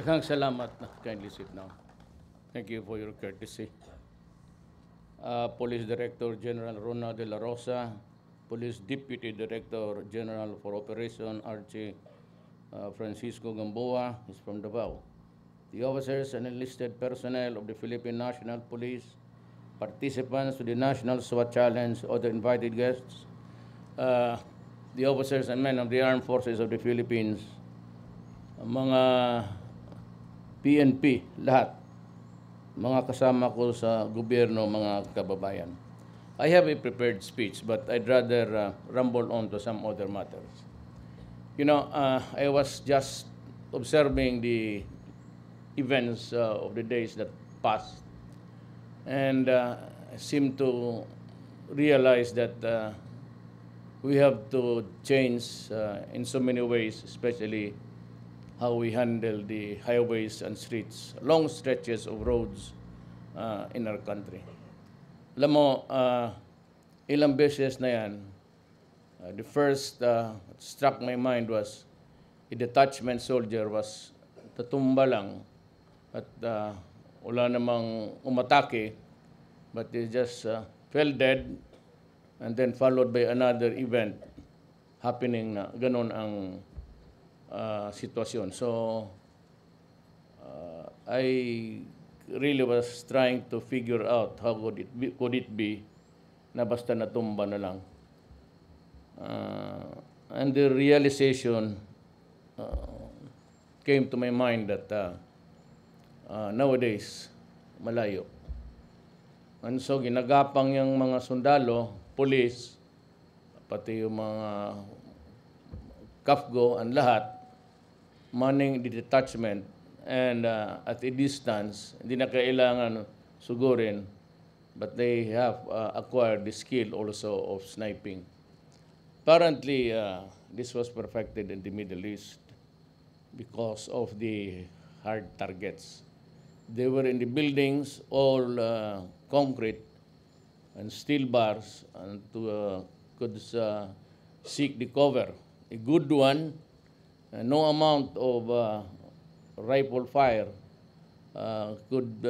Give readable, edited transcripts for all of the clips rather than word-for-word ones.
Daghang salamat. Kindly sit down. Thank you for your courtesy. Police Director General Rona de la Rosa, Police Deputy Director General for Operation Archie Francisco Gamboa is from Davao. The officers and enlisted personnel of the Philippine National Police, participants to the National SWAT Challenge, other invited guests, the officers and men of the Armed Forces of the Philippines, mga PNP, lahat, mga kasama ko sa gobyerno, mga kababayan. I have a prepared speech, but I'd rather rumble on to some other matters. You know, I was just observing the events of the days that passed, and seem to realize that we have to change in so many ways, especially how we handle the highways and streets, long stretches of roads in our country. Alam mo, ilang beses na yan, the first struck my mind was a detachment soldier was tatumba lang at wala namang umatake, but he just fell dead and then followed by another event happening na ganon ang sitwasyon. So, I really was trying to figure out how could it be na basta natumba na lang. And the realization came to my mind that nowadays, malayo. And so, ginagapang yung mga sundalo, police, pati yung mga CAFGO and lahat, manning the detachment and at a distance, hindi na kailangan sugurin, but they have acquired the skill also of sniping. Apparently, this was perfected in the Middle East because of the hard targets. They were in the buildings, all concrete and steel bars, and could seek the cover. A good one, no amount of rifle fire could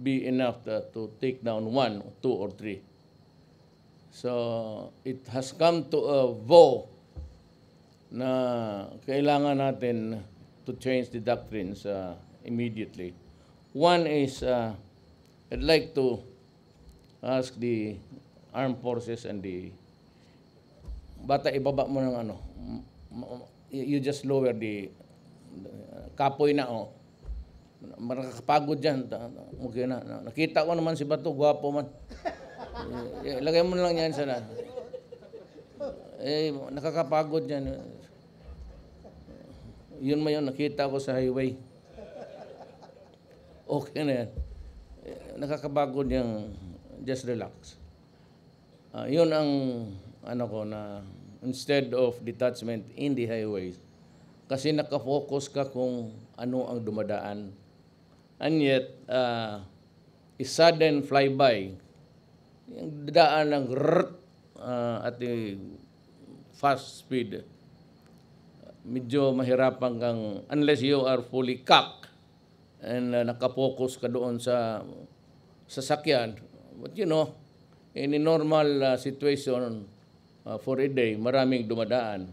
be enough to take down 1, 2, or 3. So it has come to a vow na kailangan natin to change the doctrines immediately. One is, I'd like to ask the armed forces and the bata, ibaba mo ng ano, you just lower the kapoy na, oh. Nakakapagod dyan. Okay na. Nakita ko naman si Bato, gwapo man. Lagay mo na lang yan sana. Nakakapagod dyan. Yun mo yun, nakita ko sa highway. Okay na yan. Nakakapagod yung just relax. Yun ang ano ko na instead of detachment in the highways, kasi nakafocus ka kung ano ang dumadaan. And yet, a sudden flyby, yung daan ng at a fast speed, medyo mahirapan kang, unless you are fully cocked and nakafocus ka doon sa sasakyan. But you know, in a normal situation, for a day, maraming dumadaan.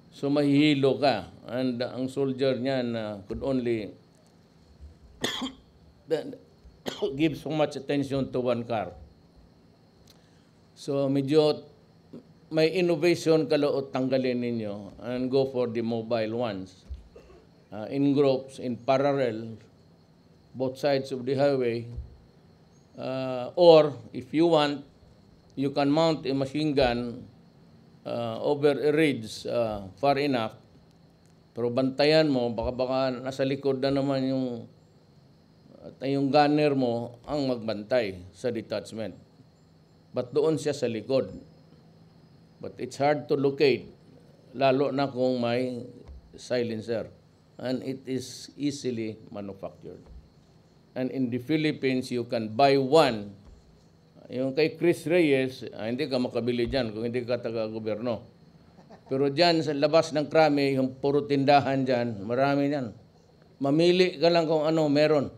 So mahihilo ka. And ang soldier niyan could only give so much attention to one car. So medyo may innovation kaloot tanggalin ninyo and go for the mobile ones. In groups, in parallel, both sides of the highway. Or if you want, you can mount a machine gun over a ridge far enough, pero bantayan mo, baka nasa likod na naman yung gunner mo ang magbantay sa detachment. But doon siya sa likod. But it's hard to locate, lalo na kung may silencer. And it is easily manufactured. And in the Philippines, you can buy one. Yung kay Chris Reyes, hindi ka makabili dyan kung hindi ka taga-gobyerno. Pero dyan sa labas ng krami, yung puro tindahan dyan, marami dyan. mamili ka lang kung ano meron.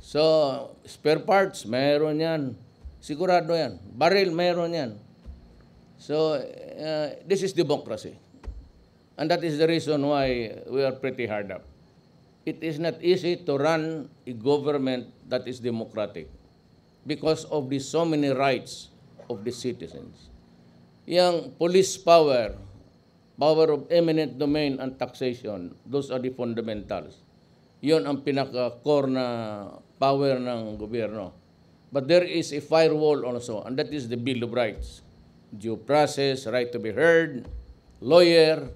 So, spare parts, meron yan. Sigurado yan. Baril, meron yan. So, this is democracy. And that is the reason why we are pretty hard up. It is not easy to run a government that is democratic because of the so many rights of the citizens. Yung police power, power of eminent domain and taxation, those are the fundamentals. Yun ang pinaka-core na power ng gobyerno. But there is a firewall also, and that is the Bill of Rights. Due process, right to be heard, lawyer,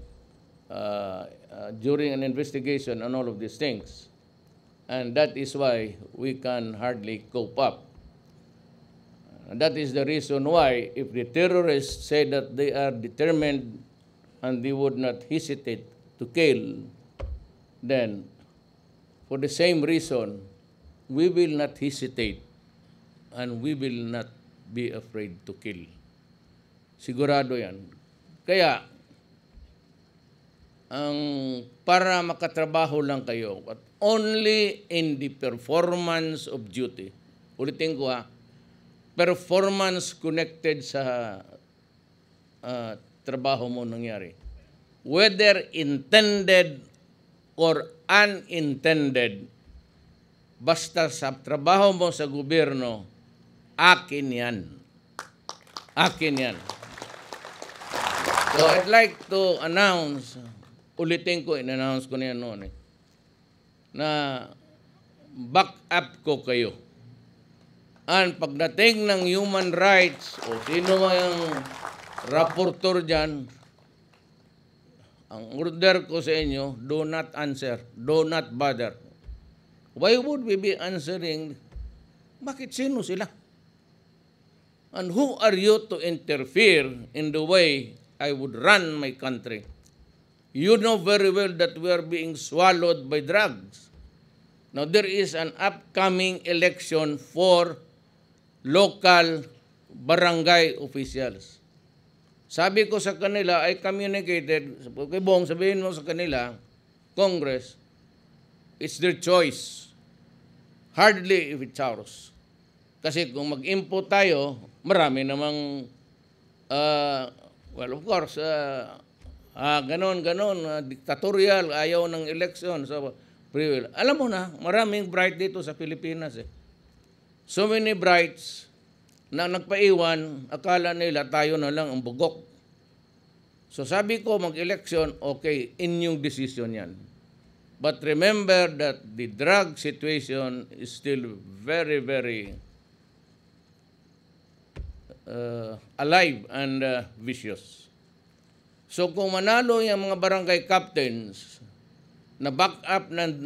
during an investigation and all of these things. And that is why we can hardly cope up. And that is the reason why if the terrorists say that they are determined and they would not hesitate to kill, then for the same reason, we will not hesitate and we will not be afraid to kill. Sigurado yan. Kaya, para makatrabaho lang kayo, but only in the performance of duty. Ulitin ko performance connected sa trabaho mo nangyari. Whether intended or unintended, basta sa trabaho mo sa gobyerno, akin yan. Akin yan. So I'd like to announce, ulitin ko, in-announce ko na yan noon na back up ko kayo. And pagdating ng human rights o sino yung rapporteur dyan, ang order ko sa inyo, do not answer, do not bother. Why would we be answering? Bakit sino sila? And who are you to interfere in the way I would run my country? You know very well that we are being swallowed by drugs. Now there is an upcoming election for local barangay officials. Sabi ko sa kanila, I communicated, kay Bong, sabihin mo sa kanila, Congress, it's their choice. Hardly if it's ours. Kasi kung mag-input tayo, marami namang, well, of course, ganon, dictatorial, ayaw ng election. So, free will. Alam mo na, maraming bright dito sa Pilipinas So many brights na nagpaiwan, akala nila tayo na lang ang bugok. So sabi ko, mag-election, okay, inyong decision yan. But remember that the drug situation is still very, very alive and vicious. So kung manalo yung mga barangay captains na back up ng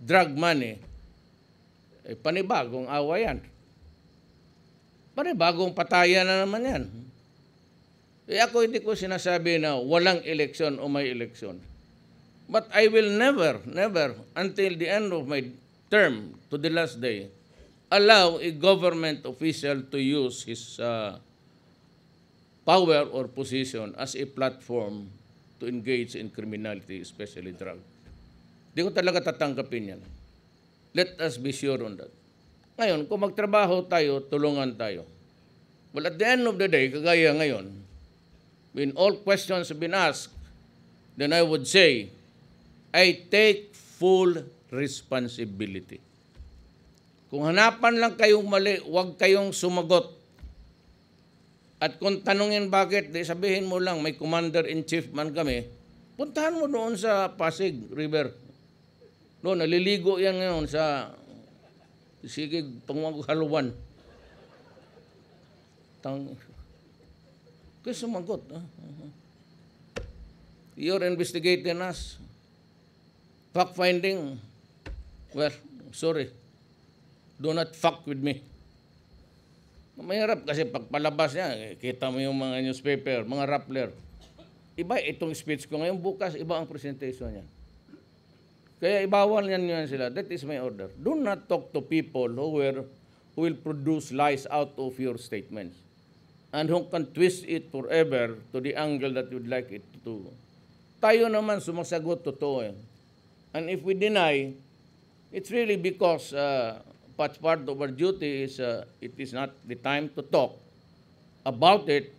drug money, panibagong awa yan. Panibagong patayan na naman yan. Ako hindi ko sinasabi na walang eleksyon o may eleksyon. But I will never, until the end of my term, to the last day, allow a government official to use his power or position as a platform to engage in criminality, especially drug. Di ko talaga tatanggapin yan. Let us be sure on that. Ngayon, kung magtrabaho tayo, tulungan tayo. Well, at the end of the day, kagaya ngayon, when all questions have been asked, then I would say, I take full responsibility. Kung hanapan lang kayong mali, huwag kayong sumagot. At kung tanungin bakit, di sabihin mo lang, may commander-in-chief man kami, puntahan mo doon sa Pasig River. Doon, naliligo yan ngayon sa Sigig Panghaluan. Kaya sumagot. You're investigating us. Fact-finding. Well, sorry. Do not fuck with me. Mahirap kasi pagpalabas niya, kita mo yung mga newspaper, mga rappler. Iba itong speech ko ngayon, bukas iba ang presentation niya. Kaya ibawal yan sila. That is my order. Do not talk to people who will produce lies out of your statements and who can twist it forever to the angle that you'd like it to. Tayo naman sumasagot totoo. And if we deny, it's really because part of our duty is it is not the time to talk about it.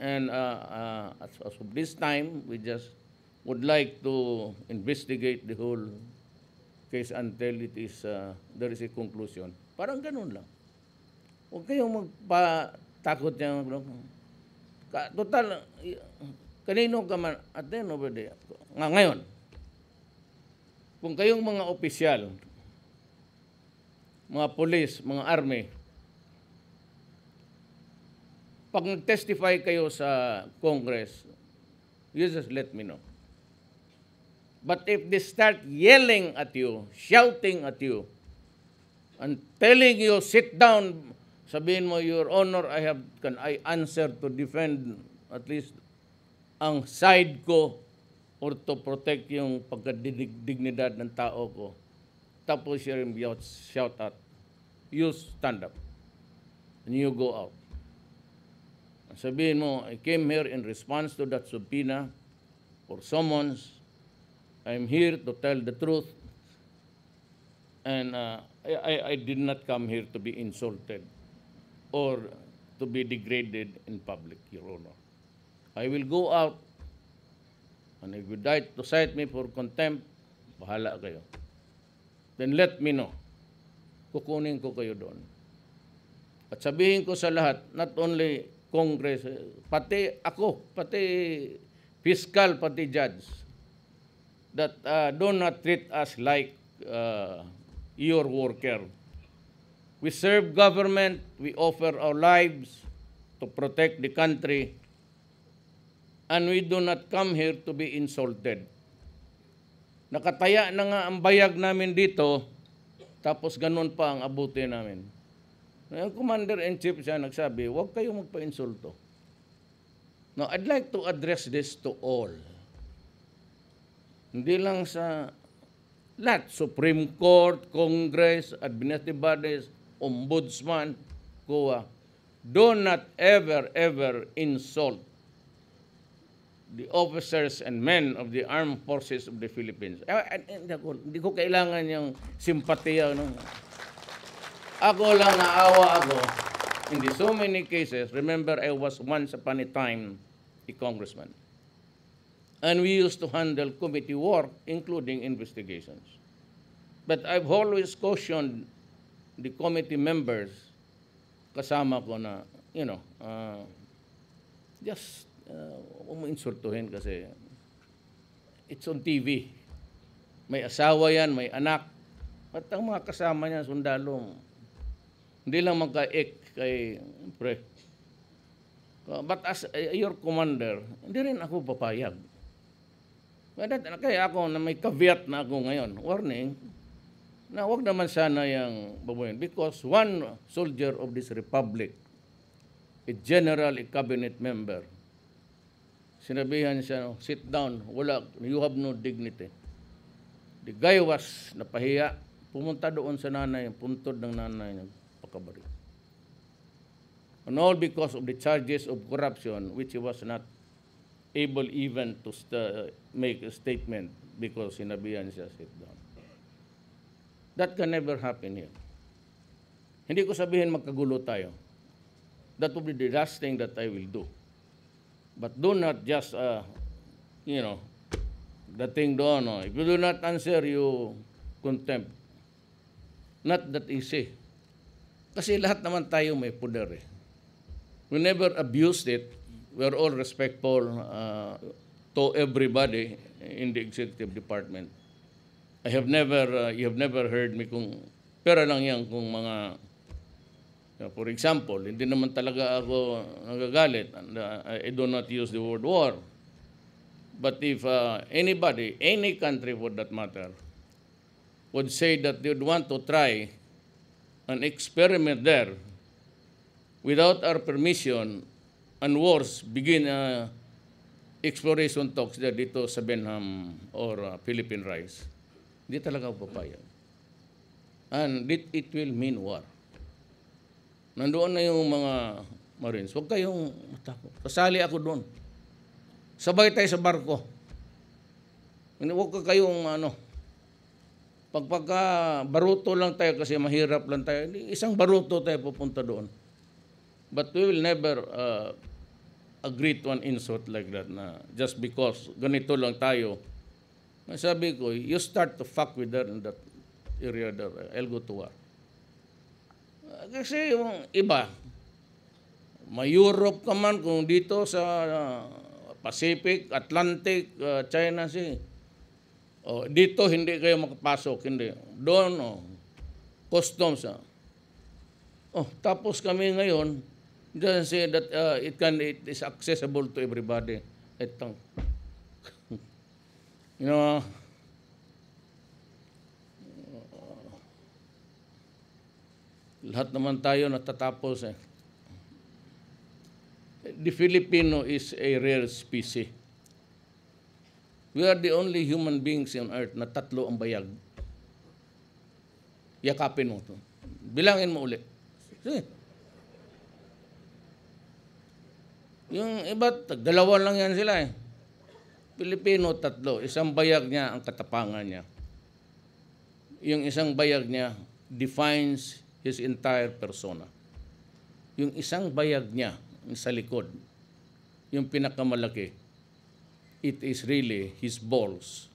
And as of this time, we just would like to investigate the whole case until it is there is a conclusion. Parang ganun lang. Huwag kayong magpatakot niya. Total, kanino ka man, at the end of the day, ngayon, kung kayong mga opisyal, mga polis, mga army, pag nag-testify kayo sa Congress, you just let me know. But if they start yelling at you, shouting at you, and telling you, sit down, sabihin mo, Your Honor, can I answer to defend at least ang side ko or to protect yung pagkadignidad ng tao ko. Tapos yung shout out, you stand up and you go out. Sabihin mo, I came here in response to that subpoena or summons. I'm here to tell the truth. And I did not come here to be insulted or to be degraded in public, Your Honor. I will go out, and if you decide to cite me for contempt, bahala kayo. Then let me know. Kukunin ko kayo doon. At sabihin ko sa lahat, not only Congress, pati ako, pati fiscal, pati judge, that do not treat us like your worker. We serve government, we offer our lives to protect the country, and we do not come here to be insulted. Nakataya na nga ang bayag namin dito, tapos ganun pa ang abuti namin. Yung Commander-in-Chief siya nagsabi, huwag kayong magpa-insulto. Now, I'd like to address this to all. Hindi lang sa lahat, Supreme Court, Congress, administrative bodies, Ombudsman, COA. Do not ever insult the officers and men of the armed forces of the Philippines. Hindi ko kailangan yung simpatiya. No? Ako lang naawa ako. In so many cases, remember I was once upon a time a congressman. And we used to handle committee work, including investigations. But I've always cautioned the committee members, kasama ko na, just insultuhin kasi it's on TV. May asawa yan, may anak. At ang mga kasama niya, sundalo, hindi lang magka-ek kay pre. But as your commander, hindi rin ako papayag. Kaya ako na may caveat na ako ngayon, warning, na huwag naman sana yung babuhin. Because one soldier of this republic, a general, a cabinet member, sinabihan siya, sit down, you have no dignity. The guy was napahiya, pumunta doon sa nanay, puntod ng nanay niya, pagkabaril. And all because of the charges of corruption, which he was not able even to make a statement because sinabihan siya, sit down. That can never happen here. Hindi ko sabihin magkagulo tayo. That will be the last thing that I will do. But do not just, the thing doon. No? If you do not answer, you contempt. Not that easy. Kasi lahat naman tayo may poder eh. We never abused it. We're all respectful to everybody in the executive department. You have never heard me kung pera lang yan kung mga, for example, hindi naman talaga ako nagagalit. And, I do not use the word war. But if anybody, any country for that matter, would say that they would want to try an experiment there without our permission, and worse, begin exploration talks there dito sa Benham or Philippine Rice, hindi talaga ako papayag. And it will mean war. Nandoon na yung mga Marines. Huwag kayong matakot. Kasali ako doon. Sabay tayo sa barko. Huwag ka kayong pagka baruto lang tayo kasi mahirap lang tayo, isang baruto tayo pupunta doon. But we will never agree to an insult like that na just because ganito lang tayo. Sabi ko, you start to fuck with that in that area there, I'll go to war. Kasi yung iba, may Europe ka man, kung dito sa Pacific, Atlantic, China Sea, dito hindi kayo makapasok, hindi. Doon, customs. Tapos kami ngayon, just say that it is accessible to everybody. You know, lahat naman tayo natatapos eh. The Filipino is a rare species. We are the only human beings on earth na 3 ang bayag. Yakapin mo ito. Bilangin mo ulit. Sige. Yung iba, 2 lang yan sila eh. Pilipino 3. Isang bayag niya ang katapangan niya. Yung isang bayag niya defines his entire persona. Yung isang bayag niya sa likod, yung pinakamalaki, it is really his balls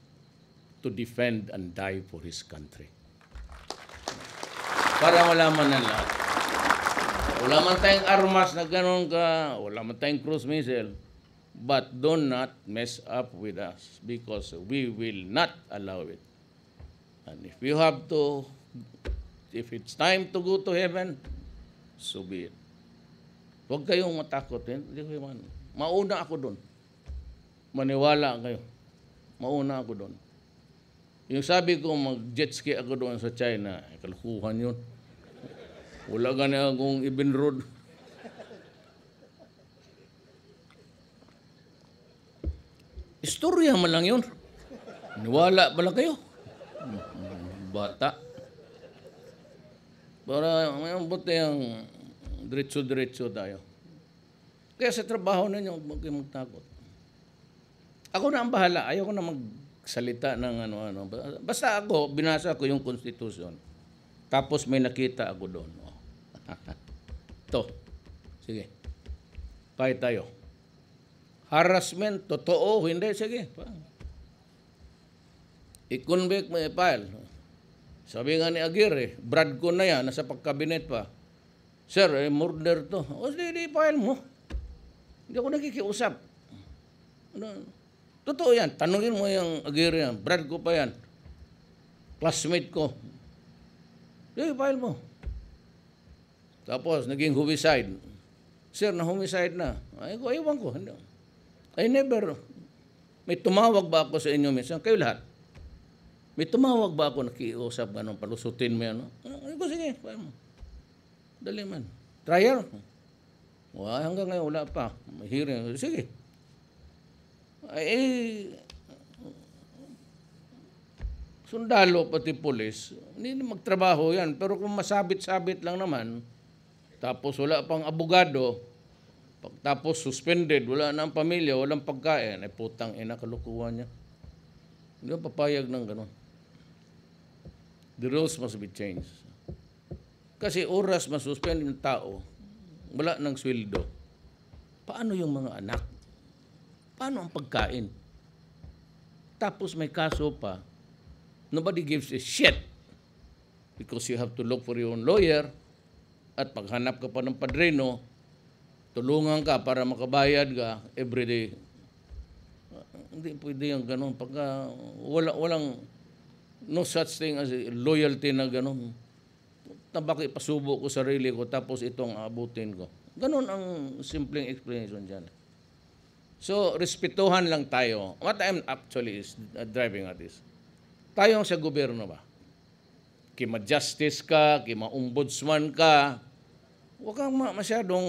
to defend and die for his country. Para malaman na lahat. Wala man tayong armas na gano'n ka, wala man tayong cruise missile, but do not mess up with us because we will not allow it. And if you have to, if it's time to go to heaven, so be it. Huwag kayong matakot. Mauna ako doon. Maniwala kayo. Mauna ako doon. Yung sabi ko, mag-jet ski ako doon sa China, kalukuhan yun. Wala ka na akong ibinroad. Istorya man lang yun. Niwala ba lang kayo? Bata. Para may buti ang diretso-diretso tayo. Kaya sa trabaho ninyo, huwag kayong magtakot. Ako na ang bahala. Ayaw ko na magsalita ng ano-ano. Basta ako, binasa ko yung Constitution. Tapos may nakita ako doon. Ito. Sige. Kahit tayo. Harassment, totoo, hindi. Sige. I-convict mo, i-file. Sabi nga ni Aguirre, Brad ko na yan, nasa pagkabinet pa. Sir, murder to. O, hindi, file mo. Hindi ako nakikiusap. Totoo yan. Tanungin mo yung Aguirre yan. Brad ko pa yan. Classmate ko. Hindi, file mo. Tapos, naging homicide. Sir, na-homicide na. Ay, iwan ko. I never. May tumawag ba ako sa inyo minsan? Kayo lahat. May tumawag ba ako nakiusap, ganun, palusutin mo yan? Ay, sige, file mo. Dali man. Trial. Hanggang ngayon wala pa. May hearing. Sige. Sundalo pati pulis, hindi magtrabaho yan. Pero kung masabit-sabit lang naman, tapos wala pang abogado, tapos suspended, wala na ang pamilya, walang pagkain, ay putang ina, kalukuhan niya. Hindi ba papayag ng ganun? The rules must be changed. Kasi oras masuspend yung tao, wala ng sweldo. Paano yung mga anak? Paano ang pagkain? Tapos may kaso pa, nobody gives a shit because you have to look for your own lawyer at paghanap ka pa ng padrino, tulungan ka para makabayad ka everyday. Hindi pwede yung ganun. Pagka walang no such thing as loyalty na ganun. Bakit pasubo ko sarili ko tapos itong abutin ko. Ganun ang simpleng explanation dyan. So, respetuhan lang tayo. What I'm actually is driving at this. Tayo sa gobyerno ba? Kima-justice ka, kima-ombudsman ka, huwag kang masyadong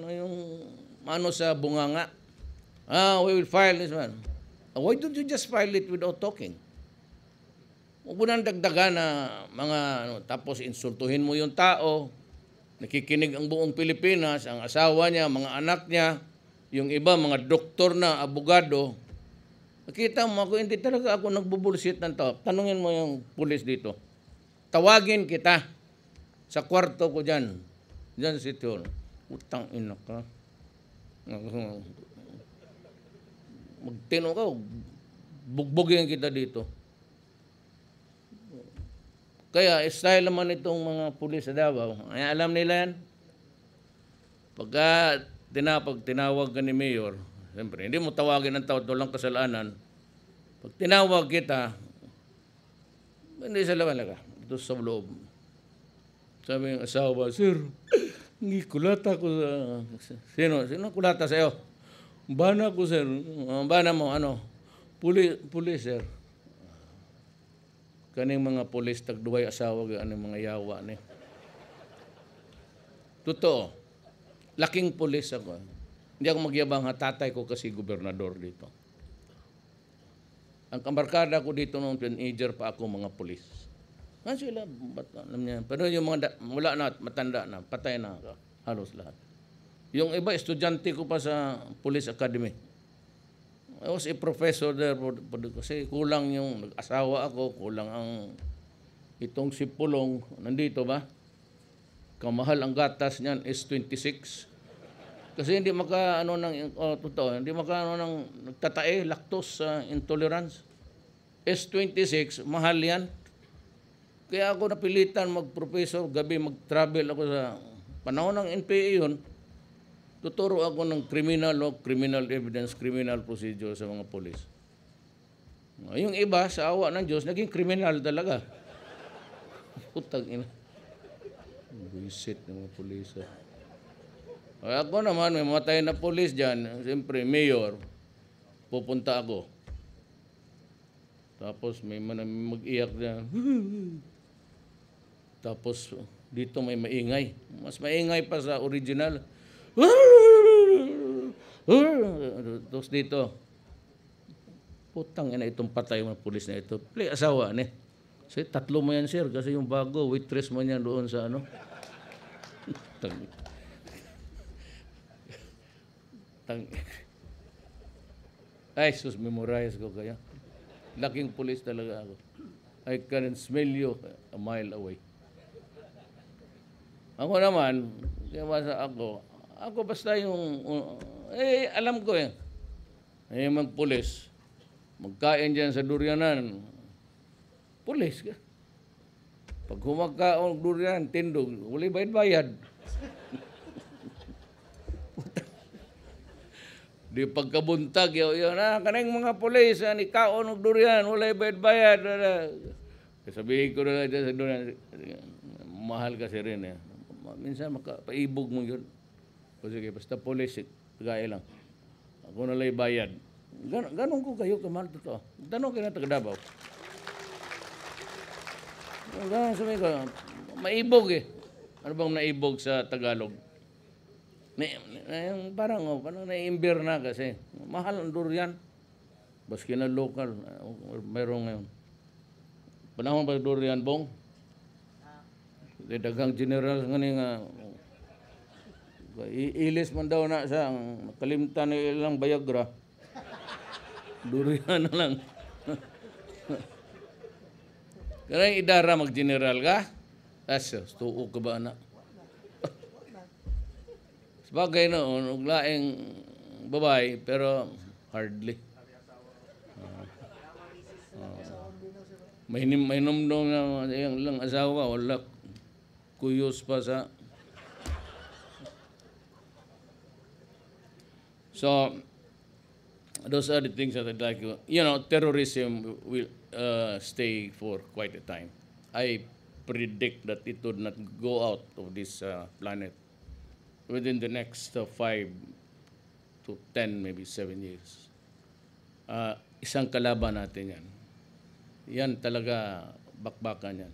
yung sa bunganga. We will file this one. Why don't you just file it without talking? Huwag mo nang dagdagan na mga, tapos insultuhin mo yung tao, nakikinig ang buong Pilipinas, ang asawa niya, mga anak niya, yung iba, mga doktor na, abogado, Nakita mo ako, hindi talaga ako nagbubulsit ng tao. Tanungin mo yung pulis dito. Tawagin kita sa kwarto ko dyan. Dyan si Tol. Utang ina ka. Magtino ka, bugbugin kita dito. Kaya, style naman itong mga pulis sa Davao. Ay, alam nila yan. Pagka tinawag ka ni Mayor, siyempre, hindi mo tawagin ng tao, walang kasalanan. Pag tinawag kita, hindi sa laban ka. Ito sa loob. Sabi ng asawa, Sir, hindi kulata ko sa... Sino kulata sa'yo? Bana ko, sir. Bana mo, ano? Pulis, sir. Kaning mga pulis, tagduway asawa, kaning mga yawa ni. Totoo. Laking pulis ako. Hindi ako magyabang ha, tatay ko kasi gobernador dito. Ang kamarkada ko dito nung teenager pa ako, mga pulis. Sila, alam niya. Pero yung mga, wala na, matanda na, patay na, halos lahat. Yung iba, estudyante ko pa sa Police Academy. I was a professor there kasi kulang yung nag-asawa ako, kulang ang itong si Pulong, nandito ba? Kamahal ang gatas niyan is 26. Kasi hindi totoo, hindi ng nagtatae, lactose intolerance. S26, mahal yan. Kaya ako napilitan mag-professor, gabi mag-travel ako sa panahon ng NPA yun. Tuturo ako ng criminal law, criminal evidence, criminal procedure sa mga polis. Yung iba, sa awa ng Diyos, naging criminal talaga. Putang ina. Buisit ng mga polis. Kaya ako naman, may matay na polis dyan. Siyempre, mayor, pupunta ako. Tapos may mag-iyak na. Tapos dito may maingay. Mas maingay pa sa original. Tapos dito, putang ina itong patay mga pulis na ito. Play asawa ni. Kasi tatlo mo yan, sir. Kasi yung bago, waitress mo yan doon sa ano. Ay, sus, memorize ko kaya. Laking pulis talaga ako. I can smell you a mile away. Ako naman, kaya ako basta yung, alam ko eh. Ay, mag-pulis. Magkain dyan sa durianan. Pulis ka. Pag humagkaon durian, tindog, wala bayad-bayad. Di pagkabuntag, yun, kanang mga pulis, ni kaon og durian, wala bayad-bayad. Sabihin ko na dyan sa durian, mahal kasi rin eh. Minsan makapaibog mo yun. O sige, basta pulis, gaya lang. Ako na lang bayad. Ganon ko kayo, kamahal totoo. Tanong kayo na taga-Davao. Ganon sabihin ko, maibog eh. Ano bang naibog sa Tagalog? Parang naiimbir na kasi. Mahal ang durian. Baski na local. Mayroon ngayon. Panahon ba durian, Bong? Daghang general nga ilis man daw na sa kalimtan ng ilang Viagra. Durian na lang. Kaya idara mag-general ka? Tuo ka ba na? Sabagay noon, uglaing babae, pero hardly. May numdong na yung lang asawa, wala kuyos pa sa... So, those are the things that I'd like to... terrorism will stay for quite a time. I predict that it would not go out of this planet within the next 5 to 10, maybe 7 years. Isang kalaban natin yan. Yan talaga bakbakan yan.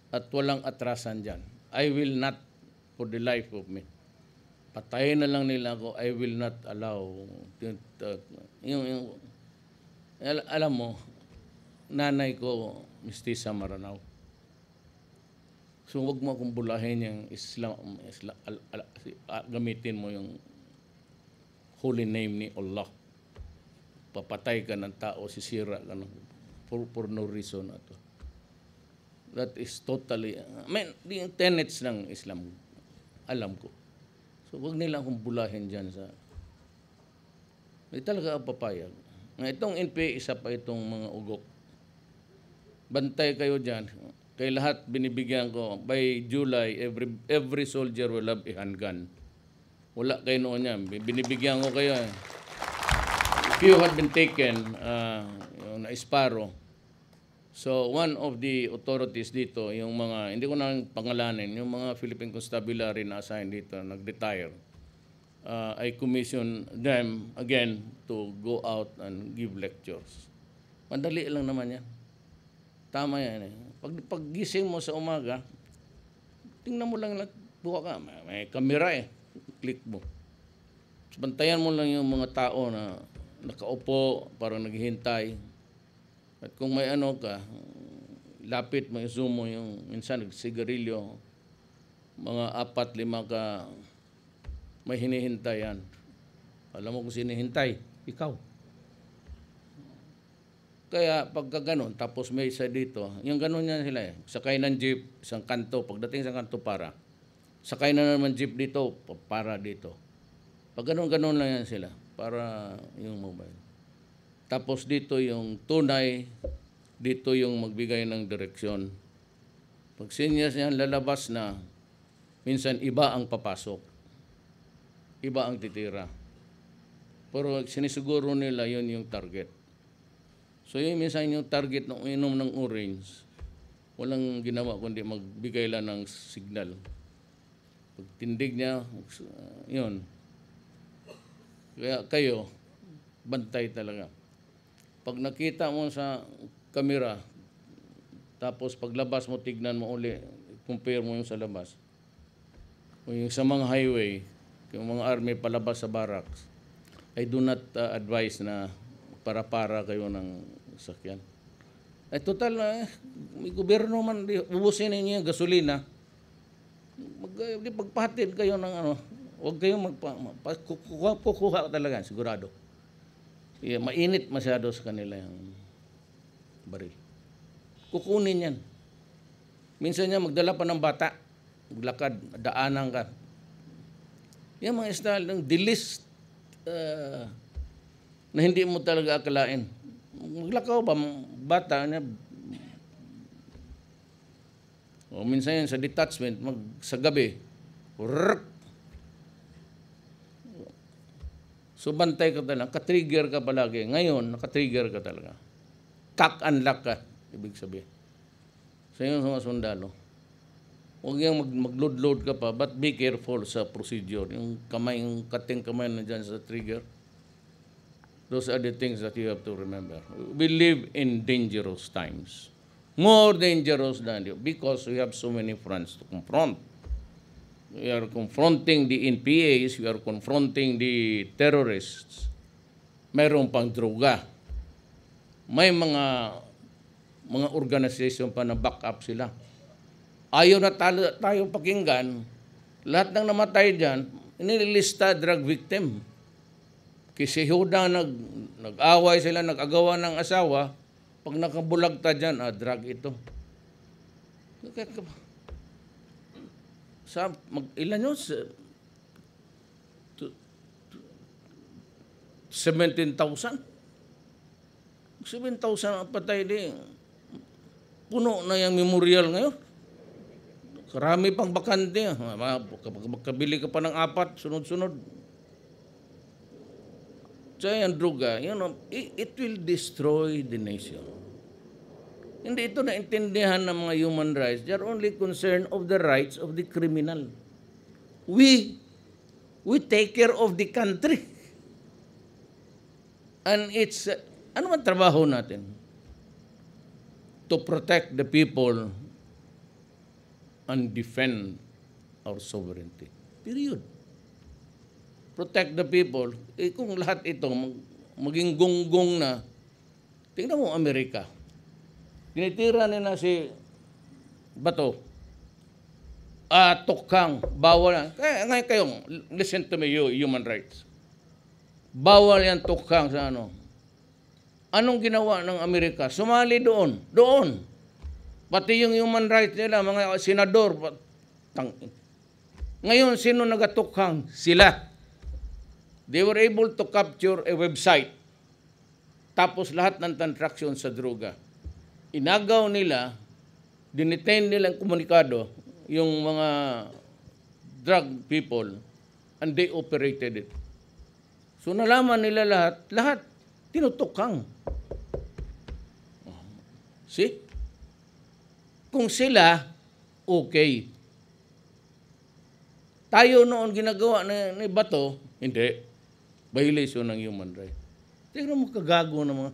At walang atrasan dyan. I will not, for the life of me, patayin na lang nila ako, I will not allow. Alam mo, nanay ko, Mistisa Maranao. So wag mo akong bulahin yung gamitin mo yung holy name ni Allah. papatay ka ng tao, sisira ka ng, for no reason ato. That is totally, yung tenets ng Islam, alam ko. So, wag nila akong bulahin dyan sa, hindi talaga papayag. Itong NPA, isa pa itong mga ugok. Bantay kayo dyan. Kay lahat binibigyan ko, by July, every soldier will have a handgun. Wala kayo noon yan. Binibigyan ko kayo. If you had been taken, yung na-isparo, so one of the authorities dito, yung mga, hindi ko na pangalanin, yung mga Philippine Constabulary na assign dito, nag-retire, I commission them again to go out and give lectures. Madali lang naman yan. Tama yan eh. Pag gising mo sa umaga, tingnan mo lang, buka ka, may kamera eh. Click mo. Bantayan mo lang yung mga tao na nakaupo, parang naghihintay. At kung may ano ka, lapit mo, zoom mo yung, minsan nagsigarilyo, mga 4-5 ka, may hinihintayan. Alam mo kung sino hintay? Ikaw. Kaya pagka ganun, tapos may isa dito, yung ganun yan sila eh. Sakay ng jeep, isang kanto, pagdating sa kanto para. Sakay na naman jeep dito, para dito. Pag ganun-ganun lang yan sila, para yung mobile. Tapos dito yung tunay, dito yung magbigay ng direksyon. Pag sinyas yan, lalabas na, minsan iba ang papasok. Iba ang titira. Pero sinisiguro nila yun yung target. So yun minsan yung target ng inom ng orange, walang ginawa kundi magbigay lang ng signal. Pag tindig niya, yun. Kaya kayo, bantay talaga. Pag nakita mo sa kamera, tapos paglabas mo, tignan mo uli, compare mo yung sa labas. O yung sa mga highway, yung mga army palabas sa barracks, I do not advise na para-para kayo ng sakyan. Ay total na, may gobyerno man, ubusin ninyo yung gasolina. Pagpahatid kayo ng ano, huwag kayong kukuha talaga, sigurado. Mainit masyado sa kanila yung baril. Kukunin yan. Minsan niya magdala pa ng bata, maglakad, daanan ka. Yung mga style ng dilis na hindi mo talaga akalain. Maglakaw ba, bata niya, o minsan yan sa detachment, sa gabi, so bantay ka talaga, ka-trigger ka palagi. Ngayon, naka-trigger ka talaga. Cock-and-lock ka, ibig sabihin. Sa yun sa mga sundalo. Huwag yung mag-load-load ka pa, but be careful sa procedure. Yung kamay, yung kating kamay na dyan sa trigger. Those are the things that you have to remember. We live in dangerous times. More dangerous than you, because we have so many fronts to confront. We are confronting the NPAs, we are confronting the terrorists. Mayroon pang droga. May mga organisasyon pa na back up sila. Ayaw na tayo pakinggan, lahat ng namatay dyan, inilista drug victim. Kasi hudang nag-away sila, nag-agawa ng asawa, pag nakabulagta dyan, drug ito. Ilan yun? 17,000? 7,000 ang patay din. Puno na yung memorial ngayon. Karami pang bakante. Magkabili ka pa ng 4, sunod-sunod. So yung droga, it will destroy the nation. Hindi ito naintindihan ng mga human rights. They are only concerned of the rights of the criminal. We take care of the country. And it's, ano man trabaho natin? To protect the people and defend our sovereignty. Period. Protect the people. Kung lahat ito maging gonggong na, tingnan mo Amerika. Tinitira nila si Bato. Tukhang, bawal yan. Kaya ngayon kayong, listen to me, you, human rights. Bawal yan tukhang sa ano. Anong ginawa ng Amerika? Sumali doon. Doon. Pati yung human rights nila, mga senador. Ngayon, sino nagatukhang? Sila. They were able to capture a website. Tapos lahat ng transaction sa droga. Inagaw nila, dinetain nilang komunikado, yung mga drug people, and they operated it. So nalaman nila lahat tinutukhang. See? Kung sila, okay. Tayo noon ginagawa ni Bato, hindi. Violation ng human rights. Tingnan mo kagago ng mga.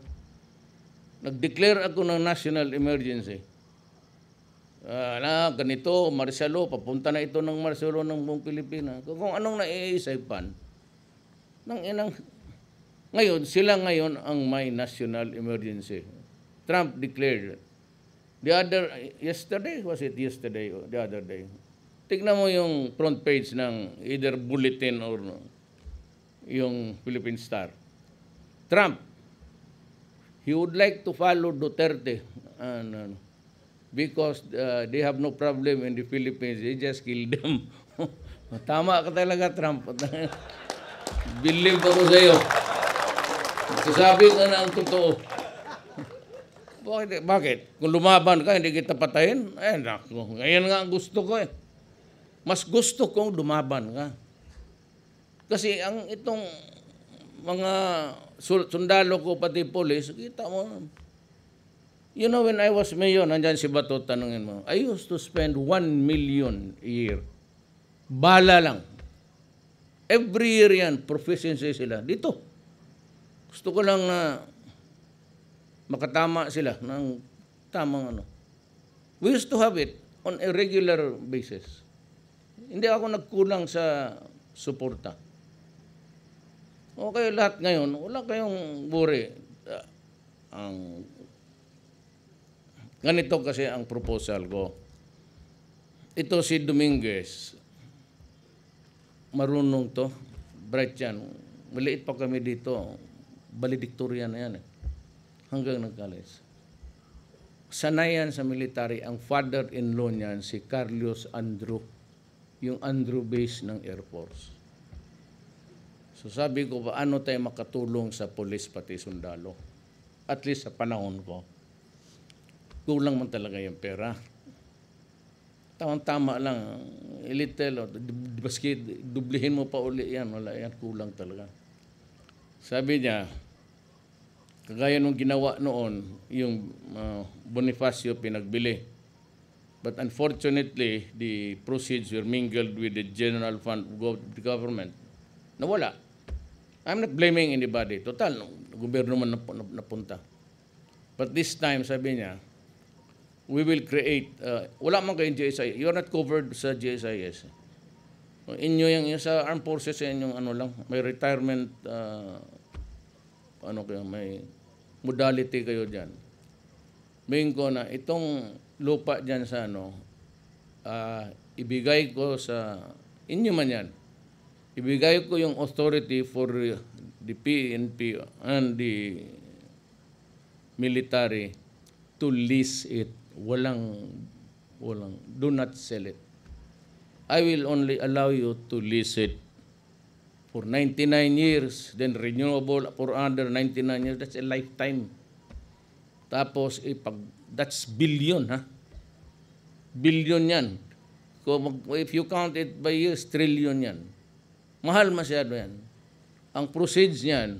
Nag-declare ako ng national emergency. Ganito, Marcelo, papunta na ito ng Marcelo ng buong Pilipinas. Kung anong naiisipan. Ngayon, sila ngayon ang may national emergency. Trump declared. Yesterday, was it yesterday or the other day? Tignan mo yung front page ng either bulletin or yung Philippine Star. Trump, he would like to follow Duterte because they have no problem in the Philippines. He just killed them. Tama ka talaga, Trump. Believe ako sa iyo. Sasabi ka na ang totoo. Bakit? Kung lumaban ka, hindi kita patayin? Ngayon nga ang gusto ko eh. Mas gusto kong lumaban ka. Kasi ang itong mga sundalo ko, pati polis, kita mo. You know, when I was mayor, nandyan si Bato, tanungin mo, I used to spend 1 million a year. Bala lang. Every year yan, proficiency sila. Dito. Gusto ko lang na makatama sila ng tamang ano. We used to have it on a regular basis. Hindi ako nagkulang sa suporta. Okay, lahat ngayon, wala kayong worry. Ganito kasi ang proposal ko. Ito si Dominguez. Marunong to. Bright yan. Maliit pa kami dito. Valedictorian na yan eh. Hanggang nag-college. Sanayan sa military, ang father-in-law niyan, si Carlos Andrew. Yung Andrew base ng Air Force. So sabi ko, paano tayo makatulong sa polis pati sundalo? At least sa panahon ko, kulang man talaga yung pera. Tama lang, little, baski dublihin mo pa uli yan, wala yan, kulang talaga. Sabi niya, kagaya nung ginawa noon, yung Bonifacio pinagbili. But unfortunately, the proceeds were mingled with the general fund of the government. Nawala. I'm not blaming anybody. Total, gobyerno man napunta. But this time, sabi niya, we will create, wala man kayong GSIS. You're not covered sa GSIS. Inyo yung sa armed forces, yung ano lang, may retirement, may modality kayo dyan. Main ko na, itong lupa dyan sa ibigay ko sa, inyo man yan. Ibigay ko yung authority for the PNP and the military to lease it. Walang, do not sell it. I will only allow you to lease it for 99 years, then renewable for another 99 years. That's a lifetime. Tapos, that's billion, ha? Billion yan. If you count it by years, trillion yan. Mahal masyado yan. Ang proceeds niyan,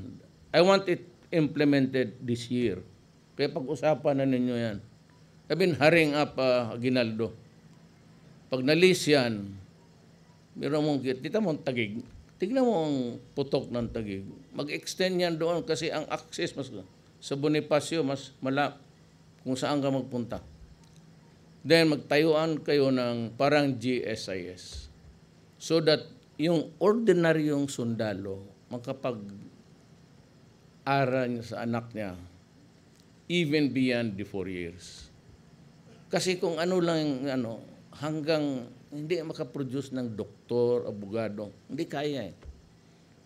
I want it implemented this year. Kaya pag-usapan na ninyo yan. I've been hurrying up, Aguinaldo. Pag nalis yan, meron mong kita mong tagig. Tignan mo ang putok ng tagig. Mag-extend yan doon kasi ang access sa Bonifacio mas malap kung saan ka magpunta. Then magtayuan kayo ng parang GSIS so that yung ordinaryong sundalo makapag-aral niya sa anak niya even beyond the 4 years. Kasi kung ano lang hanggang hindi makaproduce ng doktor, abogado, hindi kaya eh.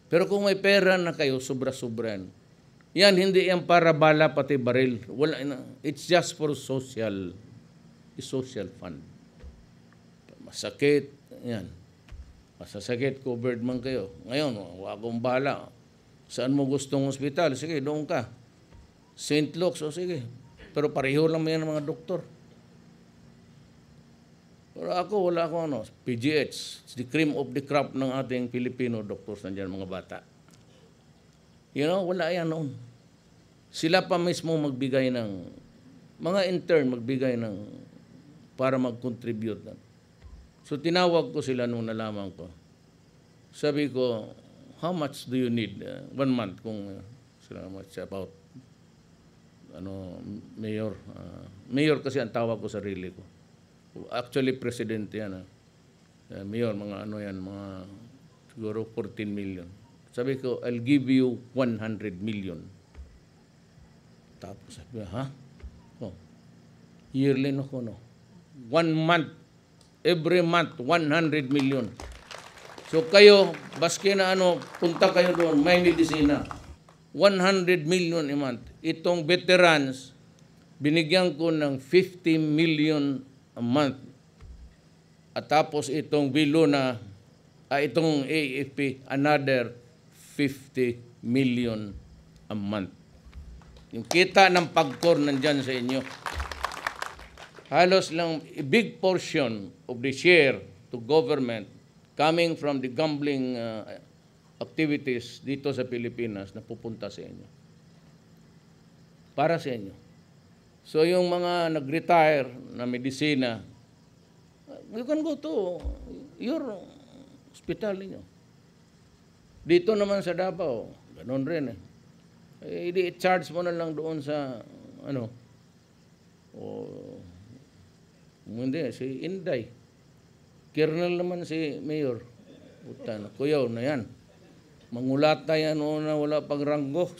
Pero kung may pera na kayo, sobra-sobran, Yan, hindi yan para bala pati baril. It's just for social fund. Masakit, yan. Masasakit, covered man kayo. Ngayon, wala akong bahala. Saan mo gustong ospital? Sige, doon ka. St. Luke's, o sige. Pero pareho lang yan ng mga doktor. Pero ako, wala akong PGH. It's the cream of the crop ng ating Filipino doctors nandiyan, mga bata. Wala yan noon. Sila pa mismo magbigay ng, mga intern magbigay ng, para mag-contribute. So tinawag ko sila nung nalaman ko. Sabi ko, how much do you need? 1 month kung sila much about mayor. Mayor kasi ang tawag ko sarili ko. Actually, president yan. Mayor, mga mga siguro 14 million. Sabi ko, I'll give you 100 million. Tapos sabi, ha? Oh, yearly no ko, no? 1 month. Every month, 100 million. So kayo, baski na punta kayo doon, may medisina. 100 million a month. Itong veterans, binigyan ko ng 50 million a month. At tapos itong itong AFP, another 50 million a month. Yung kita ng pagkor nandyan sa inyo. Halos lang a big portion of the share to government coming from the gambling activities dito sa Pilipinas na pupunta sa inyo. Para sa inyo. So yung mga nag-retire na medisina, you can go to your hospital ninyo. Dito naman sa Davao, ganun rin eh. I-charge mo na lang doon sa hindi, si Inday. Colonel naman si Mayor. Puta na, kuyaw na yan. Mangulata yan na wala pang ranggo.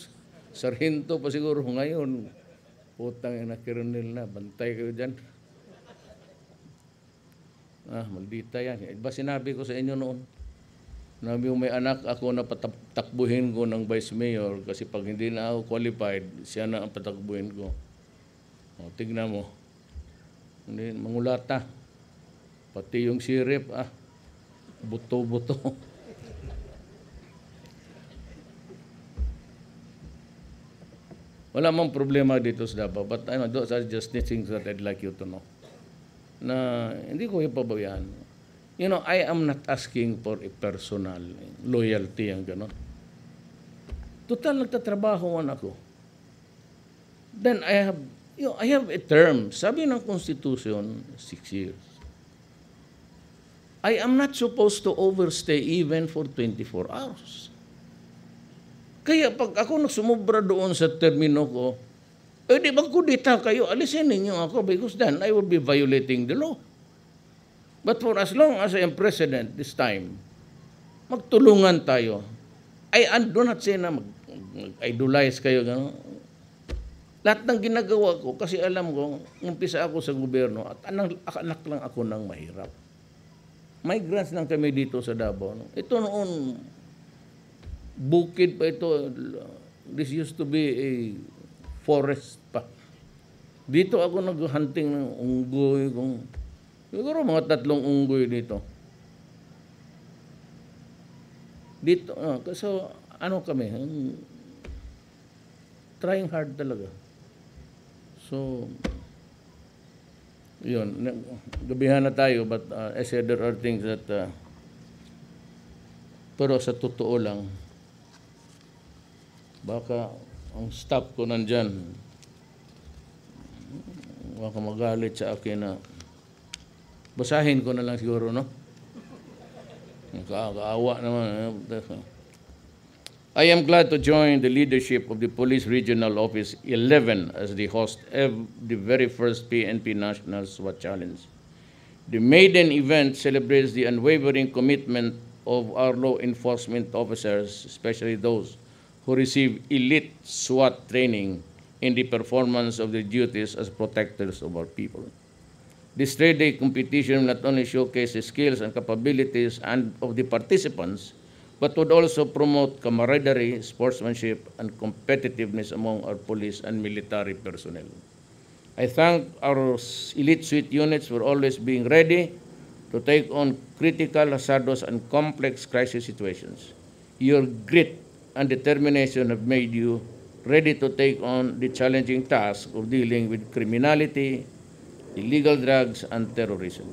Sarhinto pa siguro ngayon. Putang na, Colonel na. Bantay kayo dyan. Maldita yan. Iba sinabi ko sa inyo noon. Nabi yung may anak ako na patakbuhin ko ng Vice Mayor kasi pag hindi na ako qualified, siya na ang patakbuhin ko. Tignan mo. Hindi, mangulata. Pati yung sirip, buto-buto. Wala mang problema dito sa Davao. But those are just things that I'd like you to know. Na hindi ko ipabawian. I am not asking for a personal loyalty ang gano'n. Total, nagtatrabaho man ako. Then I have a term. Sabi ng Constitution, 6 years. I am not supposed to overstay even for 24 hours. Kaya pag ako nagsumubra doon sa termino ko, di magkudita kayo, alisin ninyo ako because then I will be violating the law. But for as long as I am president this time, magtulungan tayo. I do not say na mag-idolize kayo, gano'n. Lahat ng ginagawa ko, kasi alam ko, umpisa ako sa gobyerno at anak lang ako ng mahirap. Migrants lang kami dito sa Davao. Ito noon, bukid pa ito. This used to be a forest pa. Dito ako naghunting ng unggoy. Siguro mga 3 unggoy dito. Dito, so kami, trying hard talaga. So, yun, gabihan na tayo, but I said there are things that, pero sa totoo lang, baka ang staff ko nandyan, baka magalit sa akin na, basahin ko na lang siguro, no? Kaawa naman. I am glad to join the leadership of the Police Regional Office 11 as the host of the very first PNP National SWAT Challenge. The maiden event celebrates the unwavering commitment of our law enforcement officers, especially those who receive elite SWAT training in the performance of their duties as protectors of our people. This 3-day competition not only showcases the skills and capabilities of the participants, but would also promote camaraderie, sportsmanship, and competitiveness among our police and military personnel. I thank our elite suite units for always being ready to take on critical, hazardous, and complex crisis situations. Your grit and determination have made you ready to take on the challenging task of dealing with criminality, illegal drugs, and terrorism.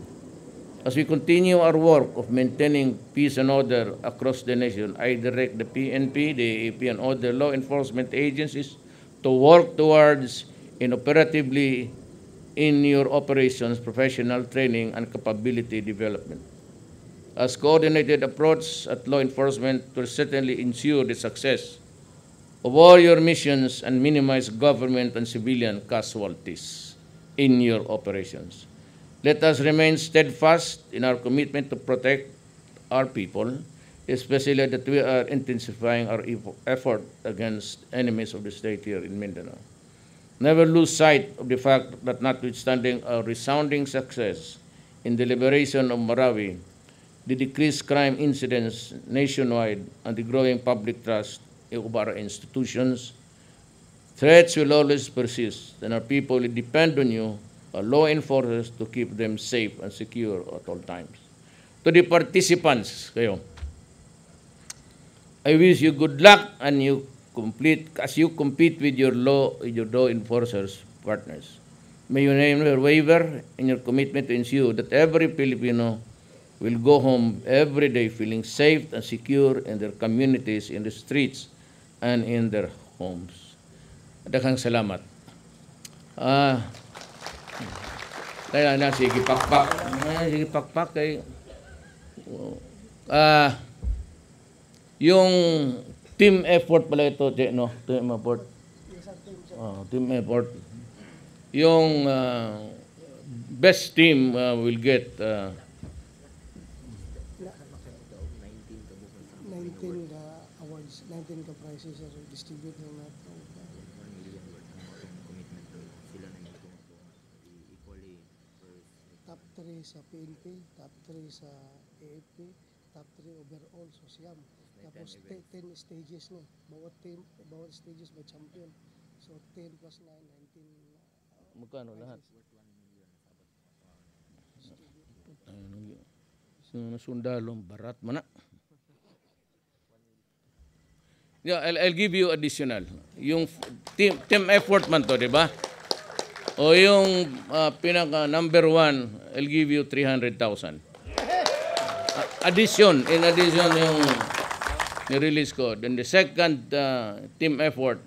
As we continue our work of maintaining peace and order across the nation, I direct the PNP, the AAP, and other law enforcement agencies to work towards inoperatively in your operations, professional training, and capability development. As coordinated approach at law enforcement will certainly ensure the success of all your missions and minimize government and civilian casualties in your operations. Let us remain steadfast in our commitment to protect our people, especially that we are intensifying our effort against enemies of the state here in Mindanao. Never lose sight of the fact that notwithstanding our resounding success in the liberation of Marawi, the decreased crime incidents nationwide, and the growing public trust of our institutions, threats will always persist, and our people will depend on you, our law enforcers, to keep them safe and secure at all times. To the participants, kayo, I wish you good luck and as you compete with your law enforcers partners. May you never waver in your commitment to ensure that every Filipino will go home every day feeling safe and secure in their communities, in the streets, and in their homes. Daghang salamat. Kaya na, sige pakpak. Sige pakpak kay... yung team effort pala ito, no? Team effort. Team effort. Yung best team will get 19 awards, 19 ka prizes are distributed na natin. Top 3 sa PNP, top 3 sa AFP, top 3 overall sa SIAM. Tapos 10 stages na. Bawat stages may champion. So 10 plus 9, 19. Magkano lahat? Sundalo, barat mo na. Yeah, I'll give you additional. Yung team effort man to, di ba? O yung pinaka number 1, I'll give you 300,000. In addition yung ni-release ko. Then the second team effort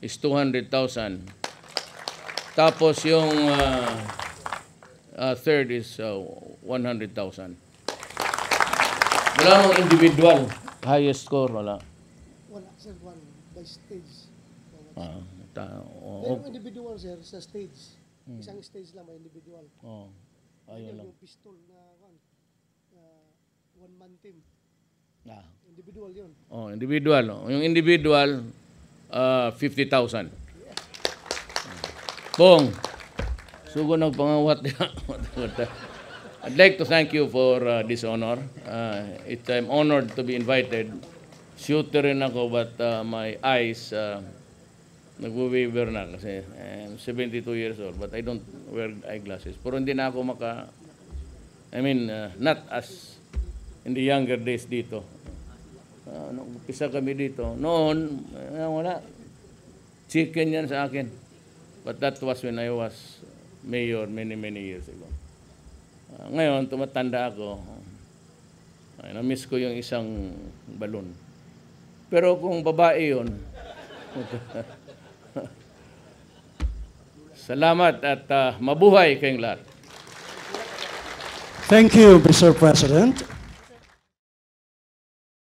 is 200,000. Tapos yung third is 100,000. Wala mong individual. Highest score, wala. Wala, sir, one by stage. Pero individual, sir, sa stage. Isang stage lang may individual. Ayun lang. Yung pistol na one-man team. Individual yun. Individual. Yung individual, 50,000. Bong, sugo ng pangawat. I'd like to thank you for this honor. I'm honored to be invited. Shooter rin ako, but my eyes nagwo-waver na kasi I'm 72 years old, but I don't wear eyeglasses. Pero hindi na ako not as in the younger days dito. Nung umpisa kami dito, noon, wala. Chicken yan sa akin. But that was when I was mayor many years ago. Ngayon, tumatanda ako. Na-miss ko yung isang balon. Pero kung babae yun, salamat at mabuhay kayong lahat. Thank you, Mr. President.